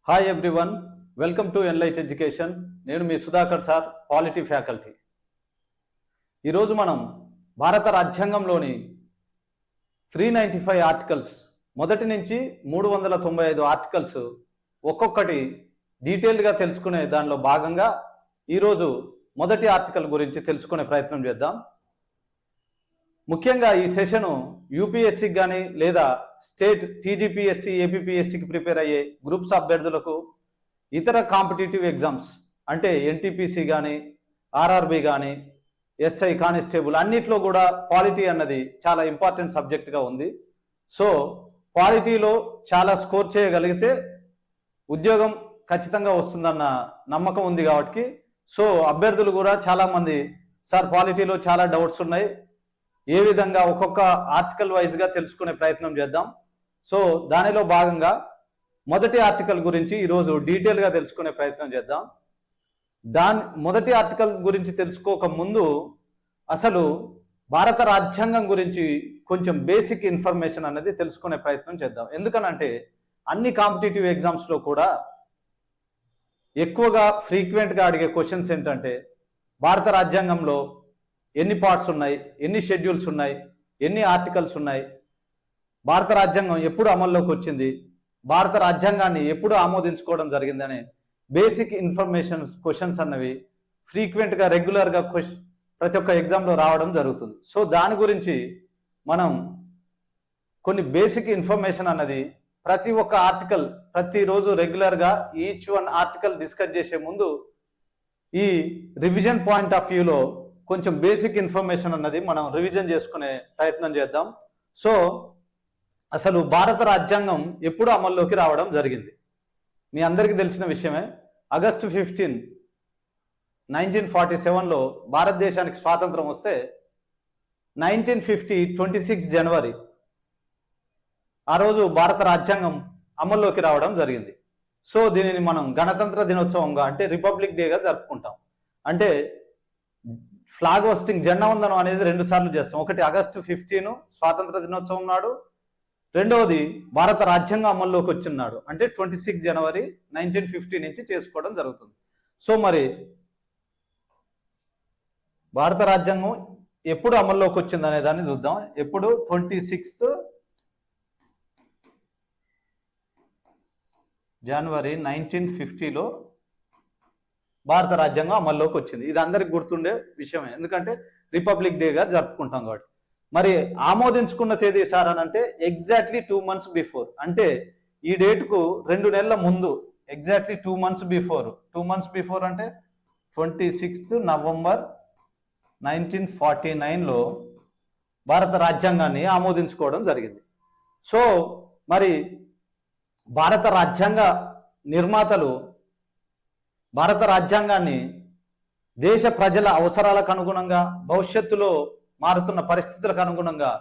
Hi everyone, welcome to ఎన్లైట్ education. నేను మీ Sudhakar sir, polity faculty. ఈరోజు మనం భారత రాజ్యాంగంలోని 395 ఆర్టికల్స్, మొదటి నుంచి 395 ఆర్టికల్స్ ఒక్కొక్కటి డీటెయిల్డ్గా తెలుసుకునే దానిలో భాగంగా ఈరోజు మొదటి ఆర్టికల్ గురించి తెలుసుకునే ప్రయత్నం చేద్దాం. ముఖ్యంగా ఈ సెషను యూపీఎస్సీకి కానీ లేదా స్టేట్ టీజీపీఎస్సీ, ఏపీపీఎస్సీకి ప్రిపేర్ అయ్యే గ్రూప్స్ అభ్యర్థులకు, ఇతర కాంపిటేటివ్ ఎగ్జామ్స్ అంటే ఎన్టీపీసీ కానీ, ఆర్ఆర్బీ కానీ, ఎస్ఐ, కానిస్టేబుల్ అన్నిట్లో కూడా పాలిటీ అన్నది చాలా ఇంపార్టెంట్ సబ్జెక్ట్గా ఉంది. సో పాలిటీలో చాలా స్కోర్ చేయగలిగితే ఉద్యోగం ఖచ్చితంగా వస్తుందన్న నమ్మకం ఉంది. కాబట్టి సో అభ్యర్థులు కూడా చాలామంది సార్ పాలిటీలో చాలా డౌట్స్ ఉన్నాయి, ఏ విధంగా ఒక్కొక్క ఆర్టికల్ వైజ్గా తెలుసుకునే ప్రయత్నం చేద్దాం. సో దానిలో భాగంగా మొదటి ఆర్టికల్ గురించి ఈరోజు డీటెయిల్గా తెలుసుకునే ప్రయత్నం చేద్దాం. మొదటి ఆర్టికల్ గురించి తెలుసుకోక ముందు అసలు భారత రాజ్యాంగం గురించి కొంచెం బేసిక్ ఇన్ఫర్మేషన్ అనేది తెలుసుకునే ప్రయత్నం చేద్దాం. ఎందుకనంటే అన్ని కాంపిటేటివ్ ఎగ్జామ్స్లో కూడా ఎక్కువగా ఫ్రీక్వెంట్గా అడిగే క్వశ్చన్స్ ఏంటంటే భారత రాజ్యాంగంలో ఎన్ని పార్ట్స్ ఉన్నాయి, ఎన్ని షెడ్యూల్స్ ఉన్నాయి, ఎన్ని ఆర్టికల్స్ ఉన్నాయి, భారత రాజ్యాంగం ఎప్పుడు అమల్లోకి వచ్చింది, భారత రాజ్యాంగాన్ని ఎప్పుడు ఆమోదించుకోవడం జరిగిందనే బేసిక్ ఇన్ఫర్మేషన్ క్వశ్చన్స్ అన్నవి ఫ్రీక్వెంట్గా రెగ్యులర్గా ప్రతి ఒక్క ఎగ్జామ్లో రావడం జరుగుతుంది. సో దాని గురించి మనం కొన్ని బేసిక్ ఇన్ఫర్మేషన్ అన్నది ప్రతి ఒక్క ఆర్టికల్ ప్రతిరోజు రెగ్యులర్గా ఈచ్ వన్ ఆర్టికల్ డిస్కస్ చేసే ముందు ఈ రివిజన్ పాయింట్ ఆఫ్ వ్యూలో కొంచెం బేసిక్ ఇన్ఫర్మేషన్ అన్నది మనం రివిజన్ చేసుకునే ప్రయత్నం చేద్దాం. సో అసలు భారత రాజ్యాంగం ఎప్పుడు అమల్లోకి రావడం జరిగింది మీ అందరికీ తెలిసిన విషయమే. ఆగస్టు 15, 1947లో భారతదేశానికి స్వాతంత్రం వస్తే 1950 26 జనవరి ఆ రోజు భారత రాజ్యాంగం అమల్లోకి రావడం జరిగింది. సో దీనిని మనం గణతంత్ర దినోత్సవంగా అంటే రిపబ్లిక్ డేగా జరుపుకుంటాం. అంటే ఫ్లాగ్ హోస్టింగ్, జెండా వందనం అనేది 2 సార్లు చేస్తాం. ఒకటి ఆగస్టు 15 స్వాతంత్ర దినోత్సవం నాడు, రెండవది భారత రాజ్యాంగం అమల్లోకి వచ్చిన నాడు అంటే 26 జనవరి 1950 నుంచి చేసుకోవడం జరుగుతుంది. సో మరి భారత రాజ్యాంగం ఎప్పుడు అమల్లోకి వచ్చింది అనే దాన్ని చూద్దాం. ఎప్పుడు 26 జనవరి 1950లో భారత రాజ్యాంగం అమల్లోకి వచ్చింది. ఇది అందరికి గుర్తుండే విషయమే, ఎందుకంటే రిపబ్లిక్ డేగా జరుపుకుంటాం కాబట్టి. మరి ఆమోదించుకున్న తేదీ సార్ అని అంటే ఎగ్జాక్ట్లీ 2 months బిఫోర్, అంటే ఈ డేట్కు 2 నెలల ముందు, exactly 2 months before. 2 months before అంటే 26 నవంబర్ 1949లో భారత రాజ్యాంగాన్ని ఆమోదించుకోవడం జరిగింది. సో మరి భారత రాజ్యాంగ నిర్మాతలు భారత రాజ్యాంగాన్ని దేశ ప్రజల అవసరాలకు అనుగుణంగా, భవిష్యత్తులో మారుతున్న పరిస్థితులకు అనుగుణంగా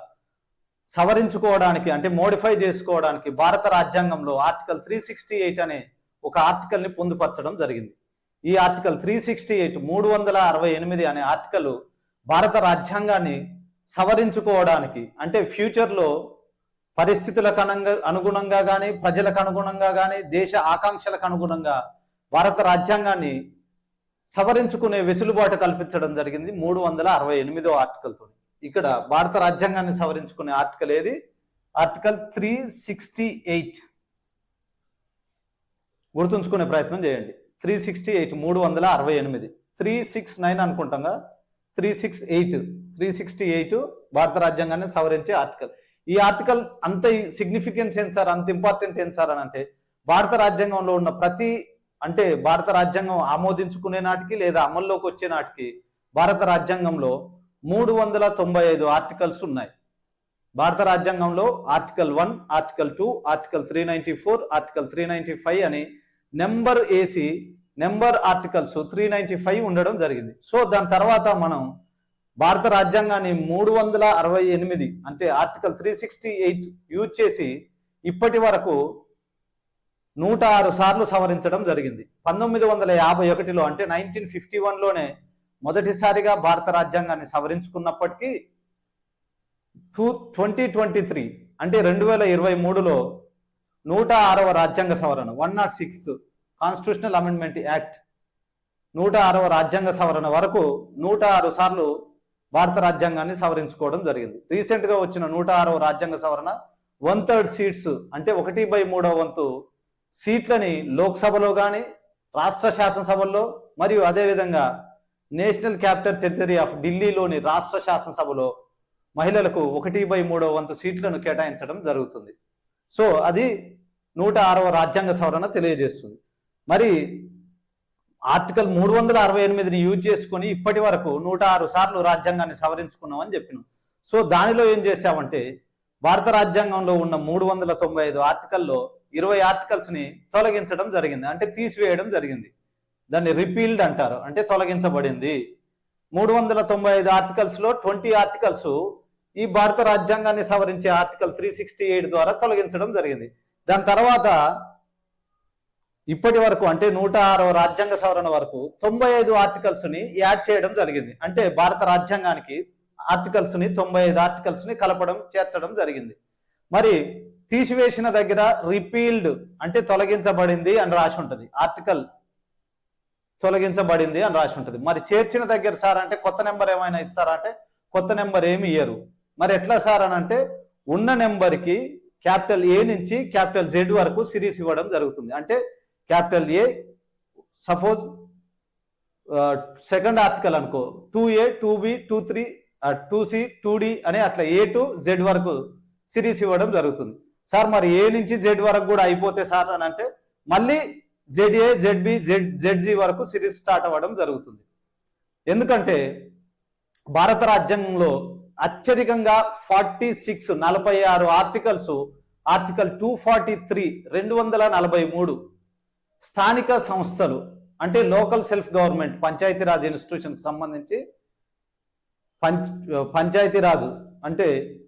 సవరించుకోవడానికి అంటే మోడిఫై చేసుకోవడానికి భారత రాజ్యాంగంలో ఆర్టికల్ 368 అనే ఒక ఆర్టికల్ని పొందుపరచడం జరిగింది. ఈ ఆర్టికల్ 368 368 అనే ఆర్టికల్ భారత రాజ్యాంగాన్ని సవరించుకోవడానికి అంటే ఫ్యూచర్లో పరిస్థితులకు అనుగుణంగా కానీ, ప్రజలకు అనుగుణంగా కానీ, దేశ ఆకాంక్షలకు అనుగుణంగా భారత రాజ్యాంగాన్ని సవరించుకునే వెసులుబాటు కల్పించడం జరిగింది 368వ ఆర్టికల్తో. ఇక్కడ భారత రాజ్యాంగాన్ని సవరించుకునే ఆర్టికల్ ఏది? ఆర్టికల్ 368. గుర్తుంచుకునే ప్రయత్నం చేయండి. 368 368 369 అనుకుంటాగా, 368 భారత రాజ్యాంగాన్ని సవరించే ఆర్టికల్. ఈ ఆర్టికల్ అంత సిగ్నిఫికెన్స్ ఏం సార్, అంత ఇంపార్టెంట్ ఏం సార్ అని అంటే భారత రాజ్యాంగంలో ఉన్న అంటే భారత రాజ్యాంగం ఆమోదించుకునే నాటికి లేదా అమల్లోకి వచ్చే నాటికి భారత రాజ్యాంగంలో 395 ఆర్టికల్స్ ఉన్నాయి. భారత రాజ్యాంగంలో ఆర్టికల్ 1, ఆర్టికల్ 2, ఆర్టికల్ 394, ఆర్టికల్ 395 అని నెంబర్ ఆర్టికల్స్ 395 ఉండడం జరిగింది. సో దాని తర్వాత మనం భారత రాజ్యాంగాన్ని 368 అంటే ఆర్టికల్ 368 యూజ్ చేసి ఇప్పటి వరకు 106 సార్లు సవరించడం జరిగింది. 1951లో అంటే 1951లోనే మొదటిసారిగా భారత రాజ్యాంగాన్ని సవరించుకున్నప్పటికీ 2023 అంటే 2023లో 106వ రాజ్యాంగ సవరణ 106th కాన్స్టిట్యూషనల్ అమెండ్మెంట్ యాక్ట్ 106వ రాజ్యాంగ సవరణ వరకు 106 సార్లు భారత రాజ్యాంగాన్ని సవరించుకోవడం జరిగింది. రీసెంట్ గా వచ్చిన 106వ రాజ్యాంగ సవరణ 1/3 సీట్స్ అంటే 1/3 వంతు సీట్లని లోక్సభలో కానీ రాష్ట్ర శాసనసభల్లో మరియు అదేవిధంగా నేషనల్ క్యాపిటల్ టెరిటరీ ఆఫ్ ఢిల్లీలోని రాష్ట్ర శాసనసభలో మహిళలకు 1/3 వంతు సీట్లను కేటాయించడం జరుగుతుంది. సో అది 106వ రాజ్యాంగ సవరణ తెలియజేస్తుంది. మరి ఆర్టికల్ 368ని యూజ్ చేసుకొని ఇప్పటి వరకు 106 సార్లు రాజ్యాంగాన్ని సవరించుకున్నాం అని చెప్పినాం. సో దానిలో ఏం చేశామంటే భారత రాజ్యాంగంలో ఉన్న 395 ఆర్టికల్లో 20 ఆర్టికల్స్ ని తొలగించడం జరిగింది, అంటే తీసివేయడం జరిగింది. దాన్ని రిపీల్డ్ అంటారు, అంటే తొలగించబడింది. 395 ఆర్టికల్స్ లో 20 ఆర్టికల్స్ ఈ భారత రాజ్యాంగాన్ని సవరించే ఆర్టికల్ 368 ద్వారా తొలగించడం జరిగింది. దాని తర్వాత ఇప్పటి వరకు అంటే 106వ రాజ్యాంగ సవరణ వరకు 95 ఆర్టికల్స్ ని యాడ్ చేయడం జరిగింది. అంటే భారత రాజ్యాంగానికి ఆర్టికల్స్ ని 95 ఆర్టికల్స్ ని కలపడం చేర్చడం జరిగింది. మరి తీసివేసిన దగ్గర రిపీల్డ్ అంటే తొలగించబడింది అని రాసి ఉంటుంది, ఆర్టికల్ తొలగించబడింది అని రాసి ఉంటుంది. మరి చేర్చిన దగ్గర సార్ అంటే కొత్త నెంబర్ ఏమైనా ఇస్తారా అంటే కొత్త నెంబర్ ఏమి ఇయ్యరు. మరి ఎట్లా సార్ అని అంటే ఉన్న నెంబర్కి క్యాపిటల్ ఏ నుంచి క్యాపిటల్ జెడ్ వరకు సిరీస్ ఇవ్వడం జరుగుతుంది. అంటే క్యాపిటల్ ఏ సపోజ్ సెకండ్ ఆర్టికల్ అనుకో 2A 2B 2C 2C 2D అని అట్లా A to Z వరకు సిరీస్ ఇవ్వడం జరుగుతుంది. సార్ మరి ఏ నుంచి జెడ్ వరకు కూడా అయిపోతే సార్ అని అంటే మళ్ళీ ZA ZB ZG వరకు సిరీస్ స్టార్ట్ అవ్వడం జరుగుతుంది. ఎందుకంటే భారత రాజ్యాంగంలో అత్యధికంగా 46 ఆర్టికల్స్ ఆర్టికల్ 243 243 స్థానిక సంస్థలు అంటే local self government Panchayati Raj institution కి సంబంధించి పంచాయతీరాజు అంటే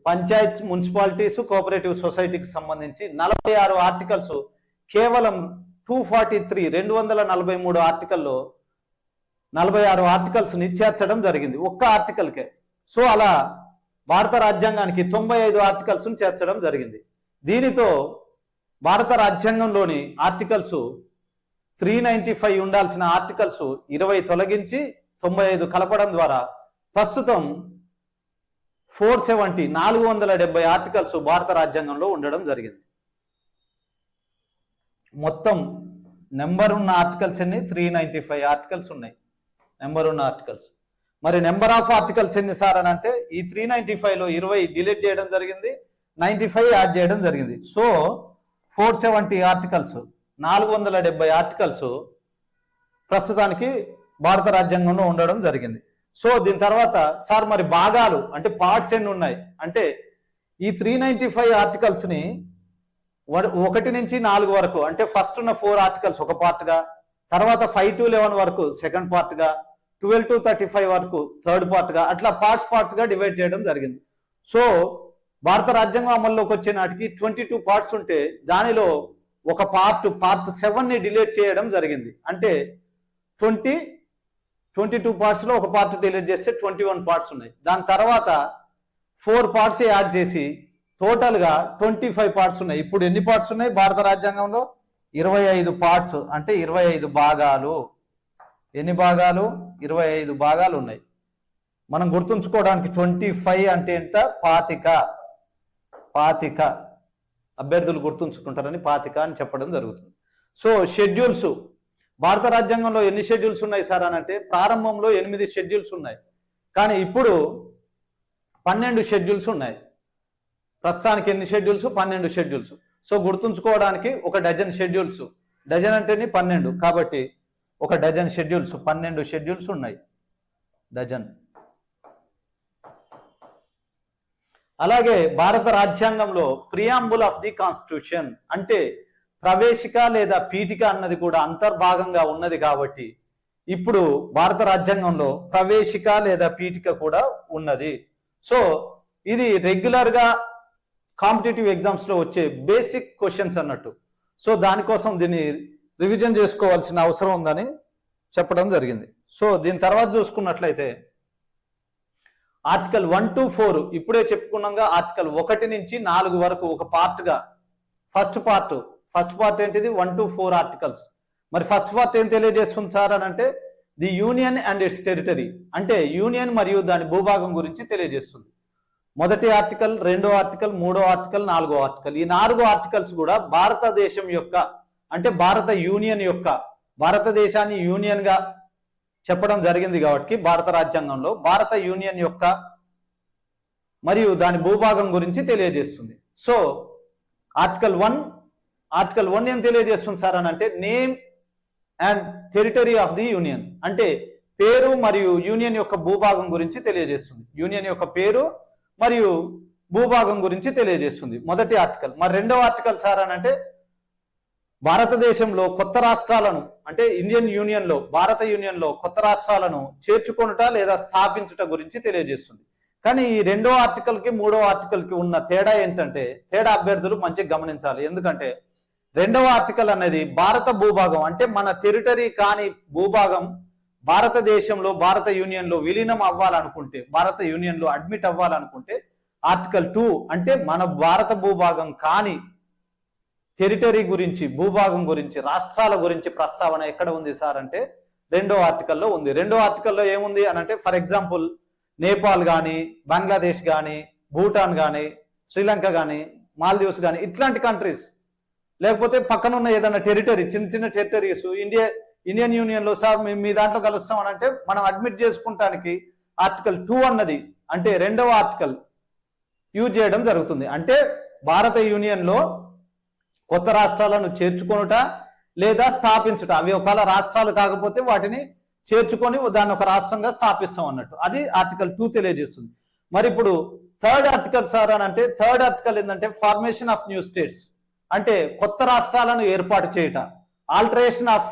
పంచాయత్ మున్సిపాలిటీస్ కోఆపరేటివ్ సొసైటీకి సంబంధించి 46 ఆర్టికల్స్ కేవలం 243 ఆర్టికల్లో 46 ఆర్టికల్స్ ని చేర్చడం జరిగింది ఒక్క ఆర్టికల్కే. సో అలా భారత రాజ్యాంగానికి 95 ఆర్టికల్స్ ని చేర్చడం జరిగింది. దీనితో భారత రాజ్యాంగంలోని ఆర్టికల్స్ 395 ఉండాల్సిన ఆర్టికల్స్ 20 తొలగించి 95 కలపడం ద్వారా ప్రస్తుతం 470 ఆర్టికల్స్ భారత రాజ్యాంగంలో ఉండడం జరిగింది. మొత్తం నెంబర్ ఉన్న ఆర్టికల్స్ ఎన్ని 395 ఆర్టికల్స్ ఉన్నాయి నెంబర్ ఉన్న ఆర్టికల్స్. మరి నెంబర్ ఆఫ్ ఆర్టికల్స్ ఎన్ని సార్ అని అంటే ఈ 395లో 20 డిలీట్ చేయడం జరిగింది, 95 యాడ్ చేయడం జరిగింది. సో 470 ఆర్టికల్స్ 470 ఆర్టికల్స్ ప్రస్తుతానికి భారత రాజ్యాంగంలో ఉండడం జరిగింది. సో దీని తర్వాత సార్ మరి భాగాలు అంటే పార్ట్స్ ఎన్ని ఉన్నాయి అంటే ఈ 395 ఆర్టికల్స్ ని 1 నుంచి 4 వరకు అంటే ఫస్ట్ ఉన్న 4 ఆర్టికల్స్ ఒక పార్ట్ గా, తర్వాత 5 to 11 వరకు సెకండ్ పార్ట్ గా, 12 to 35 వరకు థర్డ్ పార్ట్ గా, అట్లా పార్ట్స్ గా డివైడ్ చేయడం జరిగింది. సో భారత రాజ్యాంగం అమల్లోకి వచ్చే నాటికి 22 పార్ట్స్ ఉంటే దానిలో ఒక పార్ట్ 7 ని డిలీట్ చేయడం జరిగింది. అంటే 22 పార్ట్స్ లో ఒక పార్ట్ డిలీట్ చేస్తే 21 పార్ట్స్ ఉన్నాయి. దాని తర్వాత 4 పార్ట్స్ యాడ్ చేసి టోటల్ గా 25 పార్ట్స్ ఉన్నాయి. ఇప్పుడు ఎన్ని పార్ట్స్ ఉన్నాయి భారత రాజ్యాంగంలో 25 పార్ట్స్ అంటే 25 భాగాలు. ఎన్ని భాగాలు 25 భాగాలు ఉన్నాయి. మనం గుర్తుంచుకోవడానికి 25 అంటే ఎంత 25 అభ్యర్థులు గుర్తుంచుకుంటారని 25 అని చెప్పడం జరుగుతుంది. సో షెడ్యూల్స్ భారత రాజ్యాంగంలో ఎన్ని షెడ్యూల్స్ ఉన్నాయి సార్ అని అంటే ప్రారంభంలో 8 షెడ్యూల్స్ ఉన్నాయి, కానీ ఇప్పుడు 12 షెడ్యూల్స్ ఉన్నాయి. ప్రస్తుతానికి ఎన్ని షెడ్యూల్స్ 12 షెడ్యూల్స్. సో గుర్తుంచుకోవడానికి ఒక డజన్ షెడ్యూల్స్, డజన్ అంటేనే 12 కాబట్టి ఒక డజన్ షెడ్యూల్స్ 12 షెడ్యూల్స్ ఉన్నాయి డజన్. అలాగే భారత రాజ్యాంగంలో ప్రియాంబుల్ ఆఫ్ ది కాన్స్టిట్యూషన్ అంటే ప్రవేశిక లేదా పీఠిక అన్నది కూడా అంతర్భాగంగా ఉన్నది కాబట్టి ఇప్పుడు భారత రాజ్యాంగంలో ప్రవేశిక లేదా పీఠిక కూడా ఉన్నది. సో ఇది రెగ్యులర్ గా కాంపిటేటివ్ ఎగ్జామ్స్ లో వచ్చే బేసిక్ క్వశ్చన్స్ అన్నట్టు. సో దానికోసం దీన్ని రివిజన్ చేసుకోవాల్సిన అవసరం ఉందని చెప్పడం జరిగింది. సో దీని తర్వాత చూసుకున్నట్లయితే ఆర్టికల్ 1 to 4 ఇప్పుడే చెప్పుకున్నాగా ఆర్టికల్ 1 నుంచి 4 వరకు ఒక పార్ట్ గా ఫస్ట్ పార్ట్ ఫస్ట్ పార్ట్ ఏంటిది 1 to 4 ఆర్టికల్స్. మరి ఫస్ట్ పార్ట్ ఏం తెలియజేస్తుంది సార్ అని అంటే the union and its territory, అంటే యూనియన్ మరియు దాని భూభాగం గురించి తెలియజేస్తుంది. మొదటి ఆర్టికల్, రెండో ఆర్టికల్, మూడో ఆర్టికల్, నాలుగో ఆర్టికల్, ఈ 4 ఆర్టికల్స్ కూడా భారతదేశం యొక్క అంటే భారత యూనియన్ యొక్క, భారతదేశాన్ని యూనియన్ గా చెప్పడం జరిగింది కాబట్టి భారత రాజ్యాంగంలో భారత యూనియన్ యొక్క మరియు దాని భూభాగం గురించి తెలియజేస్తుంది. సో ఆర్టికల్ 1 ఏం తెలియజేస్తుంది సార్ అని అంటే name and territory of the union, అంటే పేరు మరియు యూనియన్ యొక్క భూభాగం గురించి తెలియజేస్తుంది. యూనియన్ యొక్క పేరు మరియు భూభాగం గురించి తెలియజేస్తుంది మొదటి ఆర్టికల్. మరి రెండవ ఆర్టికల్ సార్ అని అంటే భారతదేశంలో కొత్త రాష్ట్రాలను, అంటే ఇండియన్ యూనియన్ లో, భారత యూనియన్ లో కొత్త రాష్ట్రాలను చేర్చుకొనుట లేదా స్థాపించుట గురించి తెలియజేస్తుంది. కానీ ఈ రెండో ఆర్టికల్ కి మూడో ఆర్టికల్ కి ఉన్న తేడా ఏంటంటే, తేడా అభ్యర్థులు మంచిగా గమనించాలి. ఎందుకంటే రెండవ ఆర్టికల్ అనేది భారత భూభాగం, అంటే మన టెరిటరీ కాని భూభాగం భారతదేశంలో భారత యూనియన్ లో విలీనం అవ్వాలనుకుంటే, భారత యూనియన్ లో అడ్మిట్ అవ్వాలనుకుంటే ఆర్టికల్ 2 అంటే మన భారత భూభాగం కాని టెరిటరీ గురించి, భూభాగం గురించి, రాష్ట్రాల గురించి ప్రస్తావన ఎక్కడ ఉంది సార్ అంటే రెండో ఆర్టికల్లో ఉంది. రెండో ఆర్టికల్లో ఏముంది అని అంటే ఫర్ ఎగ్జాంపుల్ నేపాల్ కానీ, బంగ్లాదేశ్ కానీ, భూటాన్ కానీ, శ్రీలంక కానీ, మాల్దీవ్స్ కానీ, ఇట్లాంటి కంట్రీస్, లేకపోతే పక్కనున్న ఏదైనా టెరిటరీ, చిన్న చిన్న టెరిటరీస్ ఇండియన్ యూనియన్ లో సార్ మీ దాంట్లో కలుస్తాం అని అంటే మనం అడ్మిట్ చేసుకుంటానికి ఆర్టికల్ 2 అన్నది, అంటే రెండవ ఆర్టికల్ యూజ్ చేయడం జరుగుతుంది. అంటే భారత యూనియన్ లో కొత్త రాష్ట్రాలను చేర్చుకొనుట లేదా స్థాపించుట, అవి ఒకవేళ రాష్ట్రాలు కాకపోతే వాటిని చేర్చుకొని దాన్ని ఒక రాష్ట్రంగా స్థాపిస్తాం అన్నట్టు, అది ఆర్టికల్ 2 తెలియజేస్తుంది. మరి ఇప్పుడు థర్డ్ ఆర్టికల్ సార్ అని అంటే థర్డ్ ఆర్టికల్ ఏంటంటే ఫార్మేషన్ ఆఫ్ న్యూ స్టేట్స్, అంటే కొత్త రాష్ట్రాలను ఏర్పాటు చేయుట, alteration of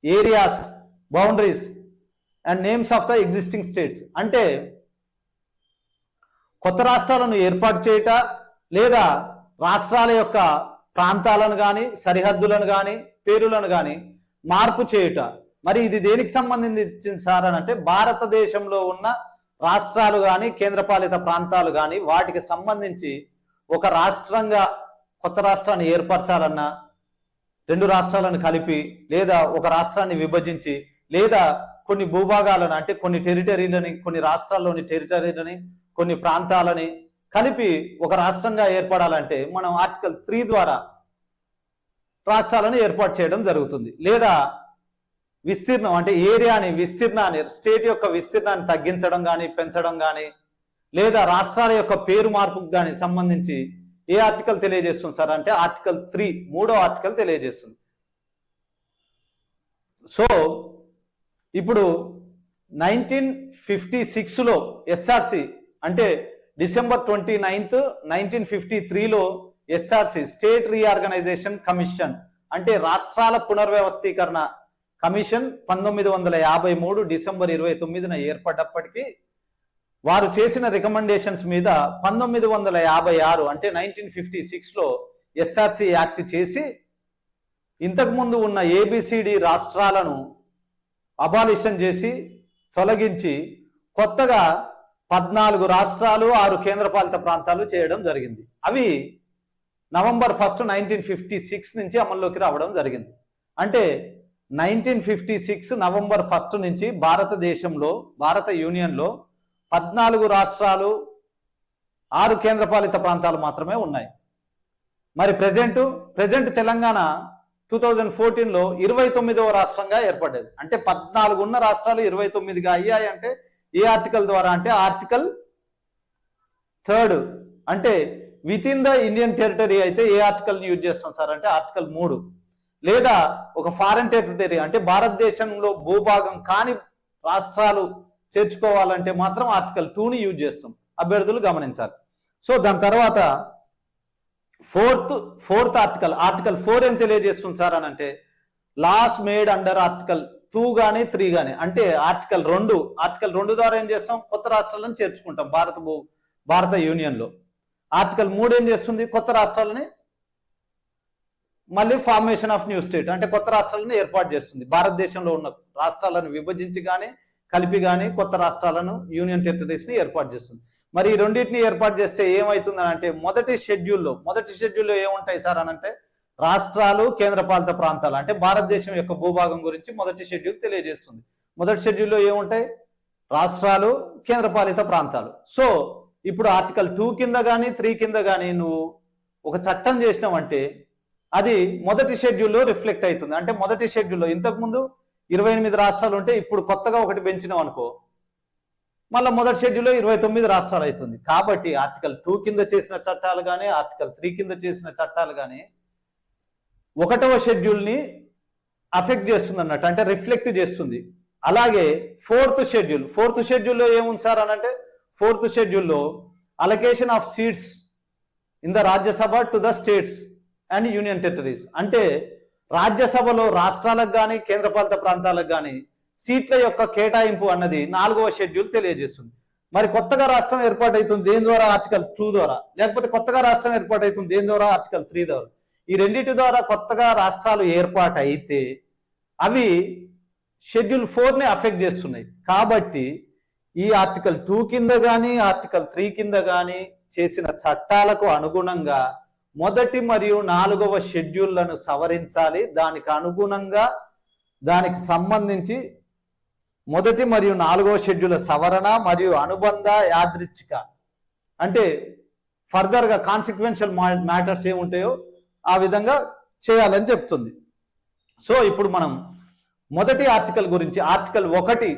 areas, boundaries and names of the existing states, అంటే కొత్త రాష్ట్రాలను ఏర్పాటు చేయుట లేదా రాష్ట్రాల యొక్క ప్రాంతాలను కానీ, సరిహద్దులను కానీ, పేరులను కానీ మార్పు చేయుట. మరి ఇది దేనికి సంబంధించింది సార్ అని అంటే భారతదేశంలో ఉన్న రాష్ట్రాలు కానీ, కేంద్రపాలిత ప్రాంతాలు కానీ వాటికి సంబంధించి ఒక రాష్ట్రంగా కొత్త రాష్ట్రాన్ని ఏర్పరచాలన్నా, రెండు రాష్ట్రాలను కలిపి లేదా ఒక రాష్ట్రాన్ని విభజించి లేదా కొన్ని భూభాగాలను, అంటే కొన్ని టెరిటరీలని, కొన్ని రాష్ట్రాల్లోని టెరిటరీలని, కొన్ని ప్రాంతాలని కలిపి ఒక రాష్ట్రంగా ఏర్పడాలంటే మనం ఆర్టికల్ 3 ద్వారా రాష్ట్రాలను ఏర్పాటు చేయడం జరుగుతుంది. లేదా విస్తీర్ణం, అంటే ఏరియాని, విస్తీర్ణాన్ని, స్టేట్ యొక్క విస్తీర్ణాన్ని తగ్గించడం కానీ, పెంచడం కానీ, లేదా రాష్ట్రాల యొక్క పేరు మార్పుకు కానీ సంబంధించి ఏ ఆర్టికల్ తెలియజేస్తుంది సార్ అంటే ఆర్టికల్ 3 మూడో ఆర్టికల్ తెలియజేస్తుంది. సో ఇప్పుడు 1956లో ఎస్ఆర్సి, అంటే డిసెంబర్ 29, 1953లో ఎస్ఆర్సి స్టేట్ రీఆర్గనైజేషన్ కమిషన్, అంటే రాష్ట్రాల పునర్వ్యవస్థీకరణ కమిషన్ 1953 డిసెంబర్ 29న ఏర్పడ్డప్పటికీ వారు చేసిన రికమెండేషన్స్ మీద 1956 అంటే 1956లో ఎస్ఆర్సి యాక్ట్ చేసి ఇంతకుముందు ఉన్న ఏబిసిడి రాష్ట్రాలను అబాలిషన్ చేసి తొలగించి కొత్తగా 14 రాష్ట్రాలు, 6 కేంద్రపాలిత ప్రాంతాలు చేయడం జరిగింది. అవి నవంబర్ 1, 1956 నుంచి అమల్లోకి రావడం జరిగింది. అంటే 1956 నవంబర్ 1 నుంచి భారతదేశంలో, భారత యూనియన్లో 14 రాష్ట్రాలు, 6 కేంద్రపాలిత ప్రాంతాలు మాత్రమే ఉన్నాయి. మరి ప్రజెంట్ తెలంగాణ 2014లో 29వ రాష్ట్రంగా ఏర్పడ్డది. అంటే 14 ఉన్న రాష్ట్రాలు 29గా అయ్యాయి. అంటే ఏ ఆర్టికల్ ద్వారా అంటే ఆర్టికల్ 3, అంటే with in the Indian territory అయితే ఏ ఆర్టికల్ని యూజ్ చేస్తాం సార్ అంటే ఆర్టికల్ 3, లేదా ఒక ఫారెన్ టెరిటరీ అంటే భారతదేశంలో భూభాగం కాని రాష్ట్రాలు చేర్చుకోవాలంటే మాత్రం ఆర్టికల్ 2ని యూజ్ చేస్తాం, అభ్యర్థులు గమనించాలి. సో దాని తర్వాత ఫోర్త్ ఆర్టికల్ 4 ఏం తెలియజేస్తుంది సార్ అని అంటే లాస్ మేడ్ అండర్ ఆర్టికల్ 2 కానీ 3 కానీ, అంటే ఆర్టికల్ 2 ద్వారా ఏం చేస్తాం, కొత్త రాష్ట్రాలను చేర్చుకుంటాం భారత యూనియన్ లో. ఆర్టికల్ 3 ఏం చేస్తుంది, కొత్త రాష్ట్రాలని మళ్ళీ ఫార్మేషన్ ఆఫ్ న్యూ స్టేట్, అంటే కొత్త రాష్ట్రాలను ఏర్పాటు చేస్తుంది. భారతదేశంలో ఉన్న రాష్ట్రాలను విభజించి కానీ, కలిపి కానీ కొత్త రాష్ట్రాలను, యూనియన్ టెరిటరీస్ ని ఏర్పాటు చేస్తుంది. మరి ఈ రెండింటిని ఏర్పాటు చేస్తే ఏమవుతుందని అంటే మొదటి షెడ్యూల్లో ఏముంటాయి సార్ అని అంటే రాష్ట్రాలు కేంద్రపాలిత ప్రాంతాలు అంటే భారతదేశం యొక్క భూభాగం గురించి మొదటి షెడ్యూల్ తెలియజేస్తుంది. మొదటి షెడ్యూల్లో ఏముంటాయి? రాష్ట్రాలు, కేంద్రపాలిత ప్రాంతాలు. సో ఇప్పుడు ఆర్టికల్ 2 కింద కానీ 3 కింద కానీ నువ్వు ఒక చట్టం చేసినావంటే అది మొదటి షెడ్యూల్లో రిఫ్లెక్ట్ అవుతుంది. అంటే మొదటి షెడ్యూల్లో ఇంతకుముందు 28 రాష్ట్రాలు ఉంటే ఇప్పుడు కొత్తగా ఒకటి పెంచినావు అనుకో, మళ్ళీ మొదటి షెడ్యూల్లో 29 రాష్ట్రాలు అవుతుంది. కాబట్టి ఆర్టికల్ 2 కింద చేసిన చట్టాలు కానీ ఆర్టికల్ 3 కింద చేసిన చట్టాలు కానీ 1వ షెడ్యూల్ని అఫెక్ట్ చేస్తుంది అన్నట్టు, అంటే రిఫ్లెక్ట్ చేస్తుంది. అలాగే 4th షెడ్యూల్లో ఏముంది సార్ అని అంటే 4th షెడ్యూల్లో allocation of seats in the Rajya Sabha to the states and union territories. అంటే రాజ్యసభలో రాష్ట్రాలకు కానీ కేంద్రపాలిత ప్రాంతాలకు కానీ సీట్ల యొక్క కేటాయింపు అన్నది 4వ షెడ్యూల్ తెలియజేస్తుంది. మరి కొత్తగా రాష్ట్రం ఏర్పాటవుతుంది దేని ద్వారా? ఆర్టికల్ 2 ద్వారా. లేకపోతే కొత్తగా రాష్ట్రం ఏర్పాటవుతుంది దేని ద్వారా? ఆర్టికల్ 3 ద్వారా. ఈ రెండింటి ద్వారా కొత్తగా రాష్ట్రాలు ఏర్పాటు అయితే అవి షెడ్యూల్ 4ని అఫెక్ట్ చేస్తున్నాయి. కాబట్టి ఈ ఆర్టికల్ 2 కింద కానీ ఆర్టికల్ 3 కింద కానీ చేసిన చట్టాలకు అనుగుణంగా మొదటి మరియు 4వ షెడ్యూళ్లను సవరించాలి. దానికి అనుగుణంగా దానికి సంబంధించి మొదటి మరియు 4వ షెడ్యూల్ సవరణ మరియు అనుబంధ యాదృచ్ఛిక అంటే ఫర్దర్గా కాన్సిక్వెన్షియల్ మ్యాటర్స్ ఏముంటాయో ఆ విధంగా చేయాలని చెప్తుంది. సో ఇప్పుడు మనం మొదటి ఆర్టికల్ గురించి, article 1,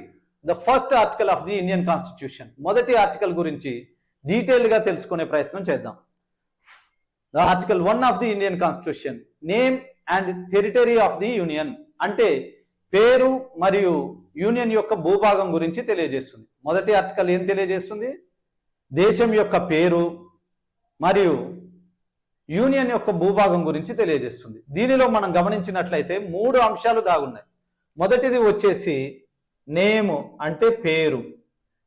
the first article of the Indian constitution, మొదటి ఆర్టికల్ గురించి డీటెయిల్గా తెలుసుకునే ప్రయత్నం చేద్దాం. The article 1 of the Indian constitution, name and territory of the union, అంటే పేరు మరియు యూనియన్ యొక్క భూభాగం గురించి తెలియజేస్తుంది. మొదటి ఆర్టికల్ ఏం తెలియజేస్తుంది? దేశం యొక్క పేరు మరియు యూనియన్ యొక్క భూభాగం గురించి తెలియజేస్తుంది. దీనిలో మనం గమనించినట్లయితే 3 అంశాలు దాగున్నాయి. మొదటిది వచ్చేసి నేమ్ అంటే పేరు,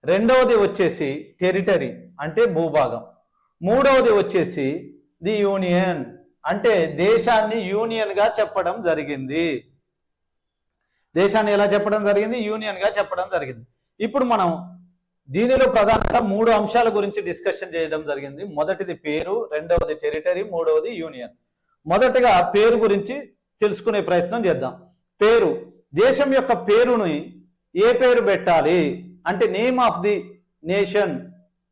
రెండవది వచ్చేసి టెరిటరీ అంటే భూభాగం, మూడవది వచ్చేసి ది యూనియన్ అంటే దేశాన్ని యూనియన్ గా చెప్పడం జరిగింది. దేశాన్ని ఎలా చెప్పడం జరిగింది? యూనియన్ గా చెప్పడం జరిగింది. ఇప్పుడు మనం దీనిలో ప్రధానంగా 3 అంశాల గురించి డిస్కషన్ చేయడం జరిగింది. మొదటిది పేరు, రెండవది టెరిటరీ, మూడవది యూనియన్. మొదటగా పేరు గురించి తెలుసుకునే ప్రయత్నం చేద్దాం. పేరు, దేశం యొక్క పేరుని ఏ పేరు పెట్టాలి అంటే నేమ్ ఆఫ్ ది నేషన్,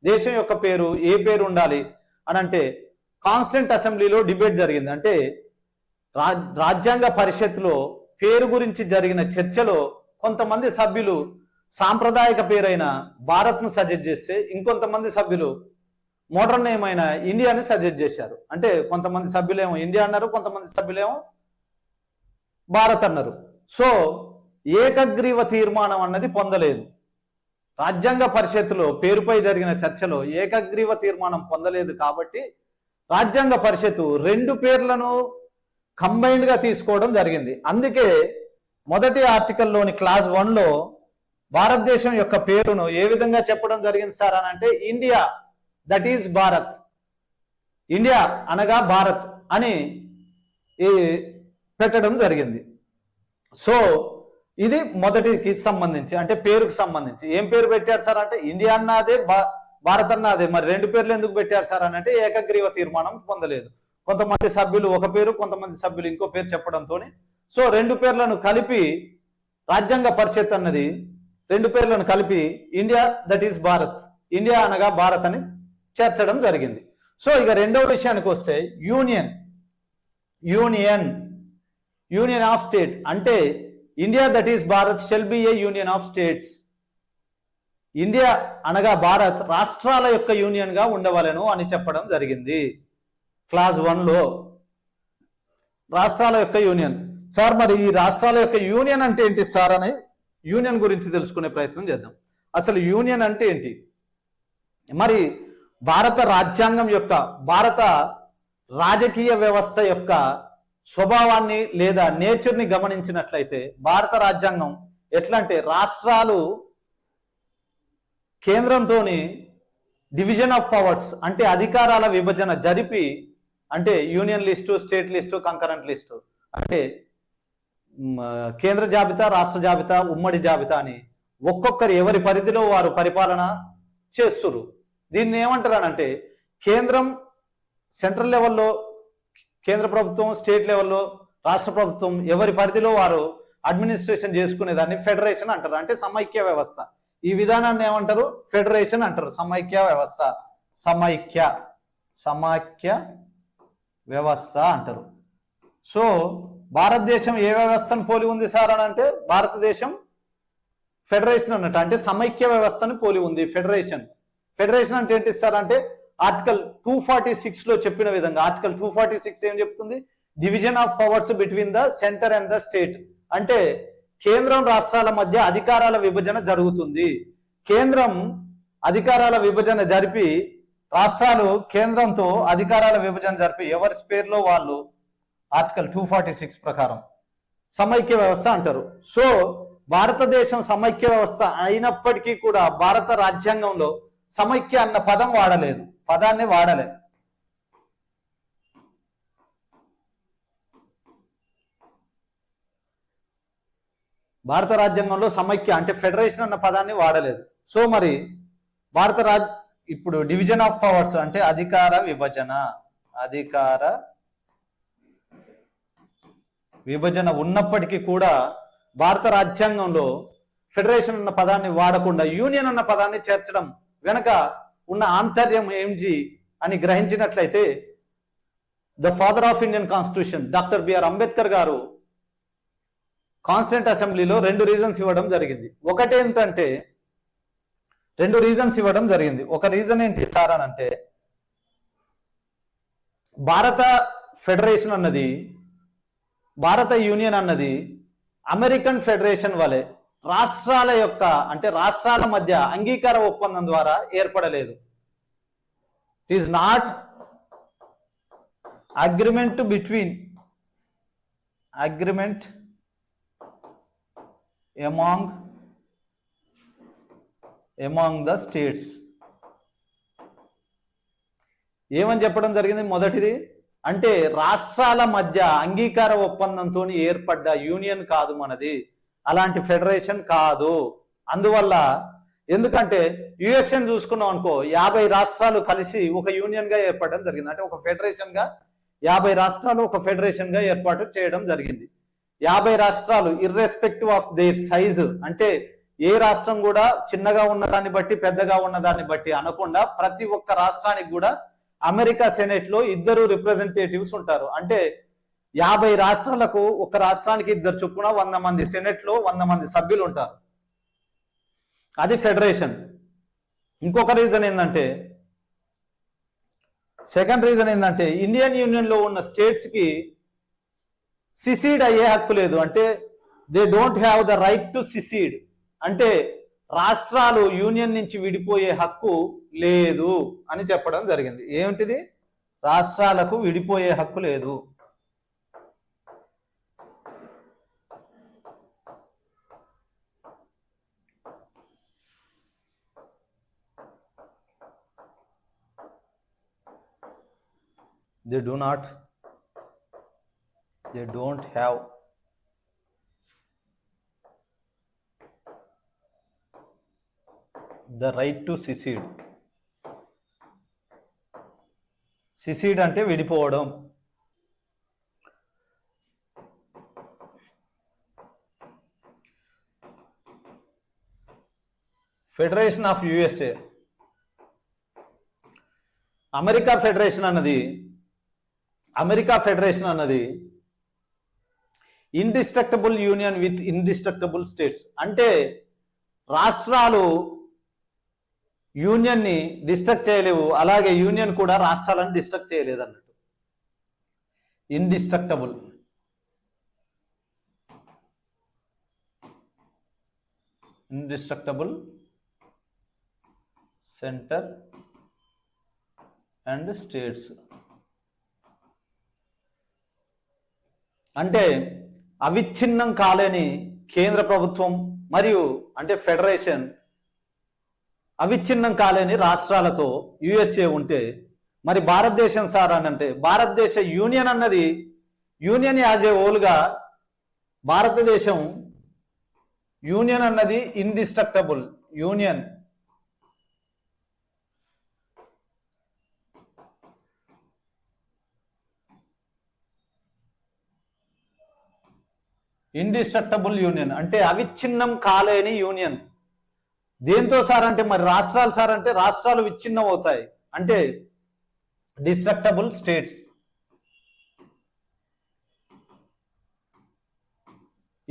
దేశం యొక్క పేరు ఏ పేరు ఉండాలి అని అంటే కాన్స్టిట్యూంట్ అసెంబ్లీలో డిబేట్ జరిగింది. అంటే రాజ్యాంగ పరిషత్లో పేరు గురించి జరిగిన చర్చలో కొంతమంది సభ్యులు సాంప్రదాయక పేరైన భారత్ను సజెస్ట్ చేస్తే ఇంకొంతమంది సభ్యులు మోడర్న్ నేమ్ అయిన ఇండియాని సజెస్ట్ చేశారు. అంటే కొంతమంది సభ్యులేమో ఇండియా అన్నారు, కొంతమంది సభ్యులేమో భారత్ అన్నారు. సో ఏకగ్రీవ తీర్మానం అన్నది పొందలేదు. రాజ్యాంగ పరిషత్తులో పేరుపై జరిగిన చర్చలో ఏకగ్రీవ తీర్మానం పొందలేదు. కాబట్టి రాజ్యాంగ పరిషత్తు 2 పేర్లను కంబైన్డ్ గా తీసుకోవడం జరిగింది. అందుకే మొదటి ఆర్టికల్లోని క్లాజ్ 1లో భారతదేశం యొక్క పేరును ఏ విధంగా చెప్పడం జరిగింది సార్ అని అంటే India that is Bharat, India అనగా భారత్ అని పెట్టడం జరిగింది. సో ఇది మొదటికి సంబంధించి అంటే పేరుకు సంబంధించి ఏం పేరు పెట్టారు సార్ అంటే ఇండియా అన్నదే భారత్ అన్నదే, మరి 2 పేర్లు ఎందుకు పెట్టారు సార్ అని అంటే ఏకగ్రీవ తీర్మానం పొందలేదు. కొంతమంది సభ్యులు ఒక పేరు, కొంతమంది సభ్యులు ఇంకో పేరు చెప్పడంతో సో 2 పేర్లను కలిపి రాజ్యాంగ పరిషత్ అన్నది 2 పేర్లను కలిపి India that is Bharat, India అనగా భారత్ అని చేర్చడం జరిగింది. సో ఇక రెండవ విషయానికి వస్తే యూనియన్, యూనియన్ ఆఫ్ స్టేట్ అంటే India that is Bharat shall be a union of states, India అనగా భారత్ రాష్ట్రాల యొక్క యూనియన్ గా ఉండవలెను అని చెప్పడం జరిగింది. క్లాజ్ 1లో రాష్ట్రాల యొక్క యూనియన్. సార్ మరి ఈ రాష్ట్రాల యొక్క యూనియన్ అంటే ఏంటి సార్ అని యూనియన్ గురించి తెలుసుకునే ప్రయత్నం చేద్దాం. అసలు యూనియన్ అంటే ఏంటి? మరి భారత రాజ్యాంగం యొక్క, భారత రాజకీయ వ్యవస్థ యొక్క స్వభావాన్ని లేదా నేచర్ని గమనించినట్లయితే భారత రాజ్యాంగం ఎట్లా అంటే రాష్ట్రాలు కేంద్రంతోని డివిజన్ ఆఫ్ పవర్స్ అంటే అధికారాల విభజన జరిపి, అంటే union list, state list, concurrent list అంటే కేంద్ర జాబితా, రాష్ట్ర జాబితా, ఉమ్మడి జాబితా అని ఒక్కొక్కరు ఎవరి పరిధిలో వారు పరిపాలన చేస్తున్నారు. దీన్ని ఏమంటారు అంటే కేంద్రం సెంట్రల్ లెవెల్లో కేంద్ర ప్రభుత్వం స్టేట్ లెవెల్లో రాష్ట్ర ప్రభుత్వం ఎవరి పరిధిలో వారు అడ్మినిస్ట్రేషన్ చేసుకునేదాన్ని ఫెడరేషన్ అంటారు, అంటే సమైక్య వ్యవస్థ. ఈ విధానాన్ని ఏమంటారు? ఫెడరేషన్ అంటారు. సమైక్య వ్యవస్థ, సమైక్య వ్యవస్థ అంటారు. సో భారతదేశం ఏ వ్యవస్థను పోలి ఉంది సార్ అని అంటే భారతదేశం ఫెడరేషన్ అన్నట్టు, అంటే సమైక్య వ్యవస్థను పోలి ఉంది ఫెడరేషన్. ఫెడరేషన్ అంటే ఏంటి సార్ అంటే ఆర్టికల్ 246 లో చెప్పిన విధంగా, ఆర్టికల్ 246 ఏం చెప్తుంది? Division of powers between the centre and the state, అంటే కేంద్రం రాష్ట్రాల మధ్య అధికారాల విభజన జరుగుతుంది. కేంద్రం అధికారాల విభజన జరిపి రాష్ట్రాలు కేంద్రంతో అధికారాల విభజన జరిపి ఎవరి స్పేర్లో వాళ్ళు ఆర్టికల్ 246 ప్రకారం సమైక్య వ్యవస్థ అంటారు. సో భారతదేశం సమైక్య వ్యవస్థ అయినప్పటికీ కూడా భారత రాజ్యాంగంలో సమైక్య అన్న పదాన్ని వాడలేదు. భారత రాజ్యాంగంలో సమైక్య అంటే ఫెడరేషన్ అన్న పదాన్ని వాడలేదు. సో మరి ఇప్పుడు డివిజన్ ఆఫ్ పవర్స్ అంటే అధికార విభజన ఉన్నప్పటికీ కూడా భారత రాజ్యాంగంలో ఫెడరేషన్ అన్న పదాన్ని వాడకుండా యూనియన్ అన్న పదాన్ని చేర్చడం వెనక ఉన్న ఆంతర్యం ఏంటి అని గ్రహించినట్లయితే the father of Indian constitution doctor BR Ambedkar గారు కాన్స్టిట్యూంట్ అసెంబ్లీలో రెండు రీజన్స్ ఇవ్వడం జరిగింది. ఒక రీజన్ ఏంటి సార్ అని అంటే భారత యూనియన్ అన్నది అమెరికన్ ఫెడరేషన్ వలె రాష్ట్రాల మధ్య అంగీకార ఒప్పందం ద్వారా ఏర్పడలేదు. It is not agreement among the states. ఏమని చెప్పడం జరిగింది? మొదటిది అంటే రాష్ట్రాల మధ్య అంగీకార ఒప్పందంతో ఏర్పడ్డ యూనియన్ కాదు మనది, అలాంటి ఫెడరేషన్ కాదు. అందువల్ల ఎందుకంటే యుఎస్ఏని చూసుకున్నాం అనుకో, 50 రాష్ట్రాలు కలిసి ఒక యూనియన్ గా ఏర్పడడం జరిగింది. అంటే ఒక ఫెడరేషన్ గా 50 రాష్ట్రాలు ఒక ఫెడరేషన్ గా ఏర్పాటు చేయడం జరిగింది. 50 రాష్ట్రాలు ఇర్రెస్పెక్టివ్ ఆఫ్ దేర్ సైజు, అంటే ఏ రాష్ట్రం కూడా చిన్నగా ఉన్నదాన్ని బట్టి పెద్దగా ఉన్నదాన్ని బట్టి అనకుండా ప్రతి ఒక్క రాష్ట్రానికి కూడా అమెరికా సెనెట్ లో 2 రిప్రజెంటేటివ్స్ ఉంటారు. అంటే 50 రాష్ట్రాలకు ఒక రాష్ట్రానికి 2 చొప్పున 100 మంది సెనెట్ లో 100 మంది సభ్యులు ఉంటారు. అది ఫెడరేషన్. ఇంకొక రీజన్ ఏంటంటే, సెకండ్ రీజన్ ఏంటంటే ఇండియన్ యూనియన్ లో ఉన్న స్టేట్స్ కి సిసీడ్ అయ్యే హక్కు లేదు. అంటే they don't have the right to secede, అంటే రాష్ట్రాలు యూనియన్ నుంచి విడిపోయే హక్కు లేదు అని చెప్పడం జరిగింది. ఏమిటిది? రాష్ట్రాలకు విడిపోయే హక్కు లేదు. They don't have the right to secede. Secede అంటే విడిపోవడం. Federation of USA, America federation అన్నది indestructible union with indestructible states, అంటే రాష్ట్రాలు యూనియన్ ని డిస్ట్రక్ట్ చేయలేవు, అలాగే యూనియన్ కూడా రాష్ట్రాలను డిస్ట్రక్ట్ చేయలేదు అన్నట్టు. ఇండిస్ట్రక్టబుల్ సెంటర్ అండ్ స్టేట్స్, అంటే అవిచ్ఛిన్నం కాలేని కేంద్ర ప్రభుత్వం మరియు అంటే ఫెడరేషన్, అవిచ్ఛిన్నం కాలేని రాష్ట్రాలతో యుఎస్ఏ ఉంటే, మరి భారతదేశం సార్ అని అంటే భారతదేశ యూనియన్ అన్నది యూనియన్ యాజ్ ఏ హోల్గా భారతదేశం యూనియన్ అన్నది ఇండిస్ట్రక్టబుల్ యూనియన్, ఇండిస్ట్రక్టబుల్ యూనియన్ అంటే అవిచ్ఛిన్నం కాలేని యూనియన్. దేంతో సార్ అంటే మరి రాష్ట్రాలు సార్ అంటే రాష్ట్రాలు విచ్ఛిన్నం అవుతాయి అంటే డిస్ట్రక్టబుల్ స్టేట్స్.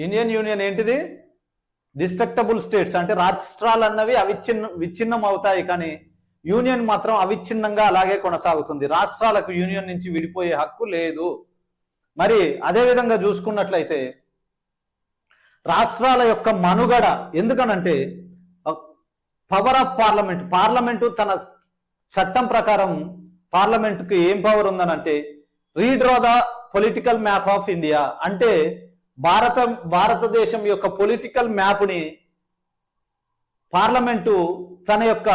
ఇండియన్ యూనియన్ ఏంటిది? డిస్ట్రక్టబుల్ స్టేట్స్ అంటే రాష్ట్రాలు అన్నవి విచ్ఛిన్నం అవుతాయి, కానీ యూనియన్ మాత్రం అవిచ్ఛిన్నంగా అలాగే కొనసాగుతుంది. రాష్ట్రాలకు యూనియన్ నుంచి విడిపోయే హక్కు లేదు. మరి అదే విధంగా చూసుకున్నట్లయితే రాష్ట్రాల యొక్క మనుగడ ఎందుకనంటే పవర్ ఆఫ్ పార్లమెంట్. పార్లమెంటు తన చట్టం ప్రకారం పార్లమెంటుకి ఏం పవర్ ఉందనంటే redraw the political map of India అంటే భారతదేశం యొక్క పొలిటికల్ మ్యాప్ని పార్లమెంటు తన యొక్క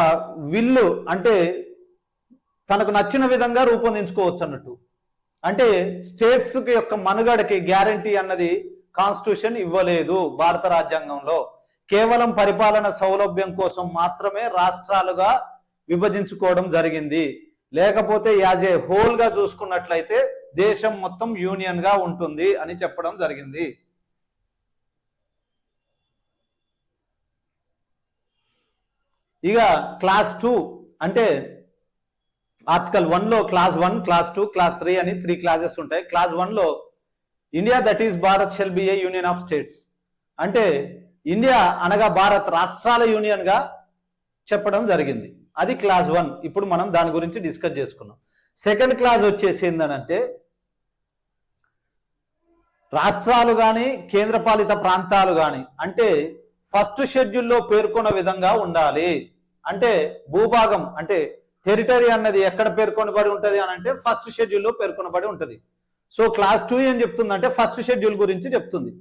విల్లు అంటే తనకు నచ్చిన విధంగా రూపొందించుకోవచ్చు అన్నట్టు. అంటే స్టేట్స్ యొక్క మనుగడకి గ్యారంటీ అన్నది కాన్స్టిట్యూషన్ ఇవ్వలేదు. భారత రాజ్యాంగంలో కేవలం పరిపాలన సౌలభ్యం కోసం మాత్రమే రాష్ట్రాలుగా విభజించుకోవడం జరిగింది. లేకపోతే యాజ్ ఏ హోల్ గా చూసుకున్నట్లయితే దేశం మొత్తం యూనియన్ గా ఉంటుంది అని చెప్పడం జరిగింది. ఇక క్లాస్ 2 అంటే ఆర్టికల్ 1లో క్లాస్ 1, క్లాస్ 2, క్లాస్ 3 అని 3 క్లాసెస్ ఉంటాయి. క్లాస్ 1లో India that is Bharat shall be a union of states అంటే ఇండియా అనగా భారత్ రాష్ట్రాల యూనియన్ గా చెప్పడం జరిగింది. అది క్లాస్ 1. ఇప్పుడు మనం దాని గురించి డిస్కస్ చేసుకున్నాం. సెకండ్ క్లాస్ వచ్చేసి ఏంటంటే రాష్ట్రాలు కానీ కేంద్రపాలిత ప్రాంతాలు కానీ అంటే ఫస్ట్ షెడ్యూల్లో పేర్కొన్న విధంగా ఉండాలి. అంటే భూభాగం అంటే టెరిటరీ అన్నది ఎక్కడ పేర్కొనబడి ఉంటుంది అని అంటే ఫస్ట్ షెడ్యూల్లో పేర్కొనబడి ఉంటుంది. సో క్లాస్ 2 ఏం చెప్తుందంటే ఫస్ట్ షెడ్యూల్ గురించి చెప్తుంది.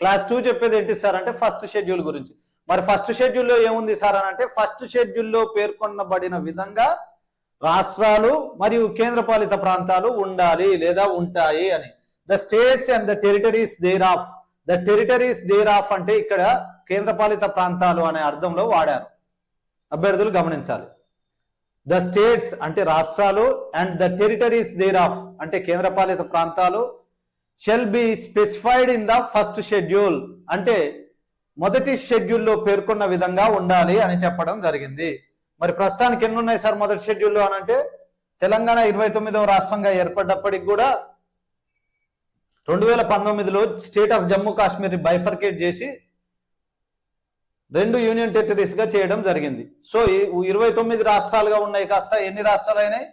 క్లాస్ 2 చెప్పేది ఏంటి సార్ అంటే ఫస్ట్ షెడ్యూల్ గురించి. మరి ఫస్ట్ షెడ్యూల్లో ఏముంది సార్ అని అంటే ఫస్ట్ షెడ్యూల్లో పేర్కొనబడిన విధంగా రాష్ట్రాలు మరియు కేంద్రపాలిత ప్రాంతాలు ఉండాలి లేదా ఉంటాయి అని. The states and the territories thereof. The territories thereof అంటే ఇక్కడ కేంద్రపాలిత ప్రాంతాలు అనే అర్థంలో వాడారు. అభ్యర్థులు గమనించాలి. ద స్టేట్స్ అంటే రాష్ట్రాలు and the territories thereof అంటే కేంద్రపాలిత ప్రాంతాలు shall be specified in the first schedule అంటే మొదటి షెడ్యూల్లో పేర్కొన్న విధంగా ఉండాలి అని చెప్పడం జరిగింది. మరి ప్రస్తుతానికి ఎన్ని ఉన్నాయి సార్ మొదటి షెడ్యూల్లో అని అంటే తెలంగాణ 29వ రాష్ట్రంగా ఏర్పడ్డప్పటికి కూడా 2019లో state of Jammu Kashmir bifurcate చేసి 2 యూనియన్ టెరిటరీస్ గా చేయడం జరిగింది. సో 29 రాష్ట్రాలుగా ఉన్నాయి కాస్త ఎన్ని రాష్ట్రాలు అయినాయి?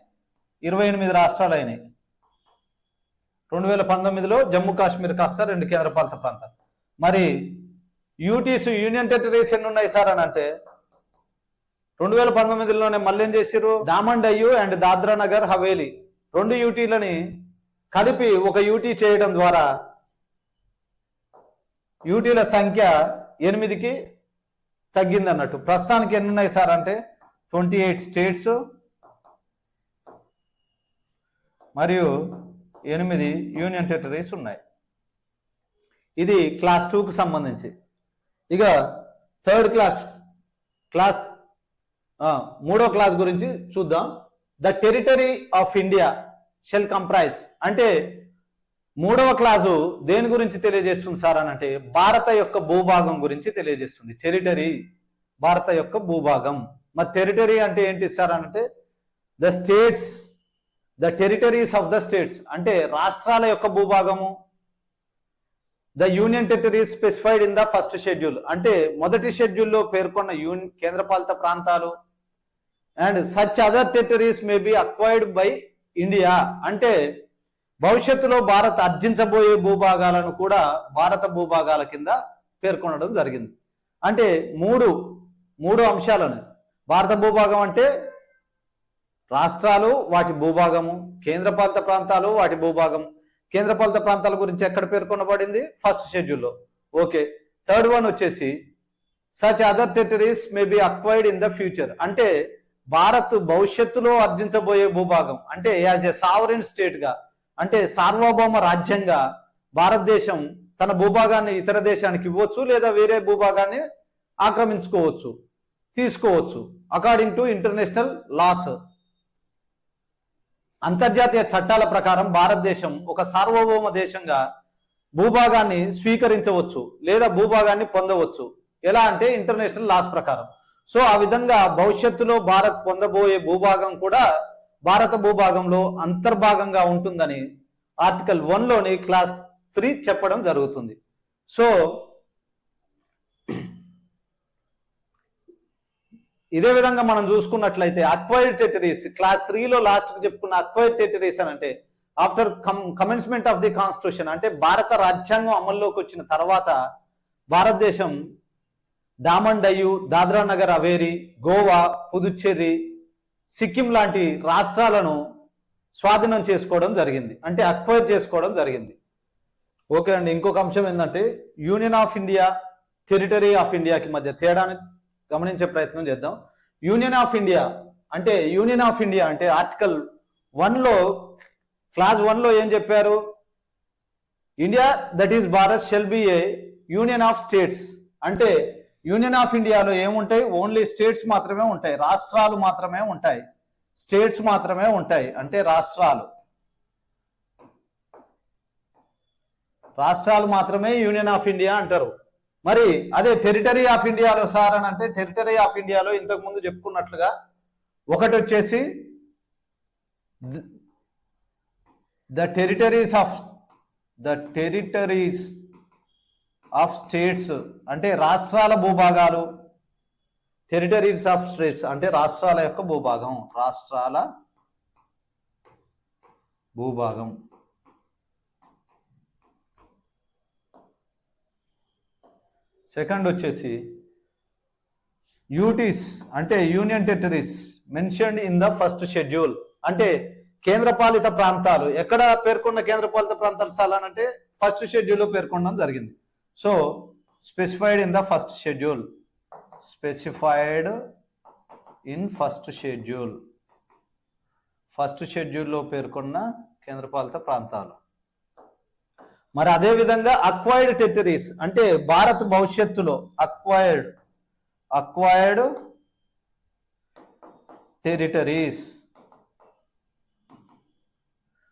28 రాష్ట్రాలు అయినాయి. 2019లో జమ్మూ కాశ్మీర్ కాస్త 2 కేంద్రపాలిత ప్రాంతాలు. మరి యూటీస్ యూనియన్ టెరిటరీస్ ఎన్ని ఉన్నాయి సార్ అని అంటే 2019లోనే మళ్ళీ ఏం చేశారు? డామన్ డయ్యూ అండ్ దాద్రా నగర్ హవేలీ 2 యూటీలని కలిపి ఒక యూటీ చేయడం ద్వారా యూటీల సంఖ్య 8కి తగ్గింది అన్నట్టు. ప్రస్తుతానికి ఎన్ని ఉన్నాయి సార్ అంటే 28 స్టేట్స్ మరియు 8 యూనియన్ టెరిటరీస్ ఉన్నాయి. ఇది క్లాస్ 2కు సంబంధించి. ఇక థర్డ్ క్లాస్ మూడో క్లాస్ గురించి చూద్దాం. The territory of India shell comprise అంటే మూడవ క్లాసు దేని గురించి తెలియజేస్తుంది సార్ అని అంటే భారత యొక్క భూభాగం గురించి తెలియజేస్తుంది. టెరిటరీ భారత యొక్క భూభాగం. మరి టెరిటరీ అంటే ఏంటి సార్ అంటే the states, the territories of the states అంటే రాష్ట్రాల యొక్క భూభాగము. The union territories specified in the first schedule అంటే మొదటి షెడ్యూల్లో పేర్కొన్న కేంద్రపాలిత ప్రాంతాలు. And such other territories may be acquired by India అంటే భవిష్యత్తులో భారత్ అర్జించబోయే భూభాగాలను కూడా భారత భూభాగాల కింద పేర్కొనడం జరిగింది. అంటే మూడు అంశాలను భారత భూభాగం అంటే రాష్ట్రాలు వాటి భూభాగము, కేంద్రపాలిత ప్రాంతాలు వాటి భూభాగం. కేంద్రపాలిత ప్రాంతాల గురించి ఎక్కడ పేర్కొనబడింది? ఫస్ట్ షెడ్యూల్లో. ఓకే. థర్డ్ వన్ వచ్చేసి such other territories may be acquired in the future అంటే భారత్ భవిష్యత్తులో ఆర్జించబోయే భూభాగం అంటే యాజ్ ఎ సావరెన్ స్టేట్ గా అంటే సార్వభౌమ రాజ్యంగా భారతదేశం తన భూభాగాన్ని ఇతర దేశానికి ఇవ్వచ్చు లేదా వేరే భూభాగాన్ని ఆక్రమించుకోవచ్చు, తీసుకోవచ్చు అకార్డింగ్ టు ఇంటర్నేషనల్ లాస్. అంతర్జాతీయ చట్టాల ప్రకారం భారతదేశం ఒక సార్వభౌమ దేశంగా భూభాగాన్ని స్వీకరించవచ్చు లేదా భూభాగాన్ని పొందవచ్చు. ఎలా అంటే ఇంటర్నేషనల్ లాస్ ప్రకారం. సో ఆ విధంగా భవిష్యత్తులో భారత్ పొందబోయే భూభాగం కూడా భారత భూభాగంలో అంతర్భాగంగా ఉంటుందని ఆర్టికల్ 1లోని క్లాస్ 3 చెప్పడం జరుగుతుంది. సో ఇదే విధంగా మనం చూసుకున్నట్లయితే అక్వైర్డ్ టెరిటరీస్ క్లాస్ 3లో లాస్ట్ కి చెప్పుకున్న అక్వైర్డ్ టెరిటరీస్ అని అంటే after commencement of the constitution అంటే భారత రాజ్యాంగం అమల్లోకి వచ్చిన తర్వాత భారతదేశం డామన్ డయ్యు, దాద్రా నగర్ హవేరీ, గోవా, పుదుచ్చేరి, సిక్కిం లాంటి రాష్ట్రాలను స్వాధీనం చేసుకోవడం జరిగింది, అంటే అక్వైర్ చేసుకోవడం జరిగింది. ఓకే అండి. ఇంకొక అంశం ఏంటంటే union of India, territory of ఇండియాకి మధ్య తేడాని గమనించే ప్రయత్నం చేద్దాం. యూనియన్ ఆఫ్ ఇండియా అంటే ఆర్టికల్ 1లో క్లాస్ 1లో ఏం చెప్పారు? India that is Bharat shall be a union of states. అంటే యూనియన్ ఆఫ్ ఇండియాలో ఏముంటాయి? ఓన్లీ స్టేట్స్ మాత్రమే ఉంటాయి, రాష్ట్రాలు మాత్రమే ఉంటాయి, స్టేట్స్ మాత్రమే ఉంటాయి, అంటే రాష్ట్రాలు మాత్రమే యూనియన్ ఆఫ్ ఇండియా అంటారు. మరి అదే టెరిటరీ ఆఫ్ ఇండియాలో సార్ అని అంటే టెరిటరీ ఆఫ్ ఇండియాలో ఇంతకు ముందు చెప్పుకున్నట్లుగా ఒకటి వచ్చేసి ద టెరిటరీస్ ఆఫ్ స్టేట్స్ అంటే రాష్ట్రాల భూభాగాలు, టెరిటరీస్ ఆఫ్ స్టేట్స్ అంటే రాష్ట్రాల యొక్క భూభాగం. సెకండ్ వచ్చేసి యూటీస్ అంటే union territories mentioned in the first schedule అంటే కేంద్రపాలిత ప్రాంతాలు. ఎక్కడ పేర్కొన్న కేంద్రపాలిత ప్రాంతాలు సార్ అంటే ఫస్ట్ షెడ్యూల్లో పేర్కొనడం జరిగింది. సో స్పెసిఫైడ్ ఇన్ ఫస్ట్ షెడ్యూల్లో పేర్కొన్న కేంద్రపాలిత ప్రాంతాలు. మరి అదే విధంగా అక్వైర్డ్ టెరిటరీస్ అంటే భారత్ భవిష్యత్తులో అక్వైర్డ్ టెరిటరీస్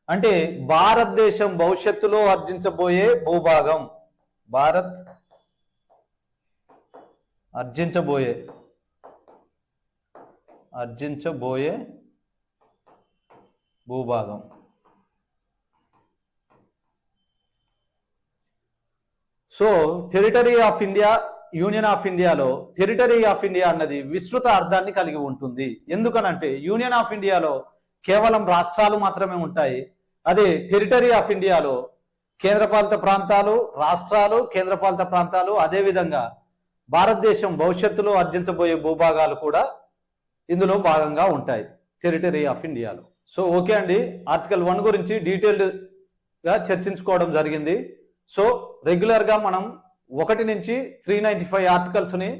అంటే భారతదేశం భవిష్యత్తులో ఆర్జించబోయే భూభాగం. అర్జించబోయే భూభాగం. So territory of India, union of ఇండియాలో టెరిటరీ ఆఫ్ ఇండియా అన్నది విస్తృత అర్థాన్ని కలిగి ఉంటుంది. ఎందుకనంటే యూనియన్ ఆఫ్ ఇండియాలో కేవలం రాష్ట్రాలు మాత్రమే ఉంటాయి, అదే టెరిటరీ ఆఫ్ ఇండియాలో కేంద్రపాలిత ప్రాంతాలు, రాష్ట్రాలు, కేంద్రపాలిత ప్రాంతాలు, అదేవిధంగా భారతదేశం భవిష్యత్తులో ఆర్జించబోయే భూభాగాలు కూడా ఇందులో భాగంగా ఉంటాయి టెరిటరీ ఆఫ్ ఇండియాలో. సో ఓకే అండి, ఆర్టికల్ 1 గురించి డీటెయిల్డ్గా చర్చించుకోవడం జరిగింది. సో రెగ్యులర్గా మనం 1 నుంచి 395 ఆర్టికల్స్ని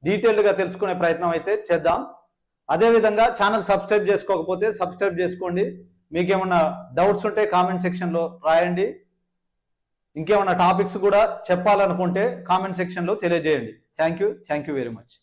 డీటెయిల్డ్గా తెలుసుకునే ప్రయత్నం అయితే చేద్దాం. అదేవిధంగా ఛానల్ సబ్స్క్రైబ్ చేసుకోకపోతే సబ్స్క్రైబ్ చేసుకోండి. మీకేమన్నా డౌట్స్ ఉంటే కామెంట్ సెక్షన్లో రాయండి. ఇంకేమన్నా టాపిక్స్ కూడా చెప్పాలనుకుంటే కామెంట్ సెక్షన్లో తెలియజేయండి. Thank you very much.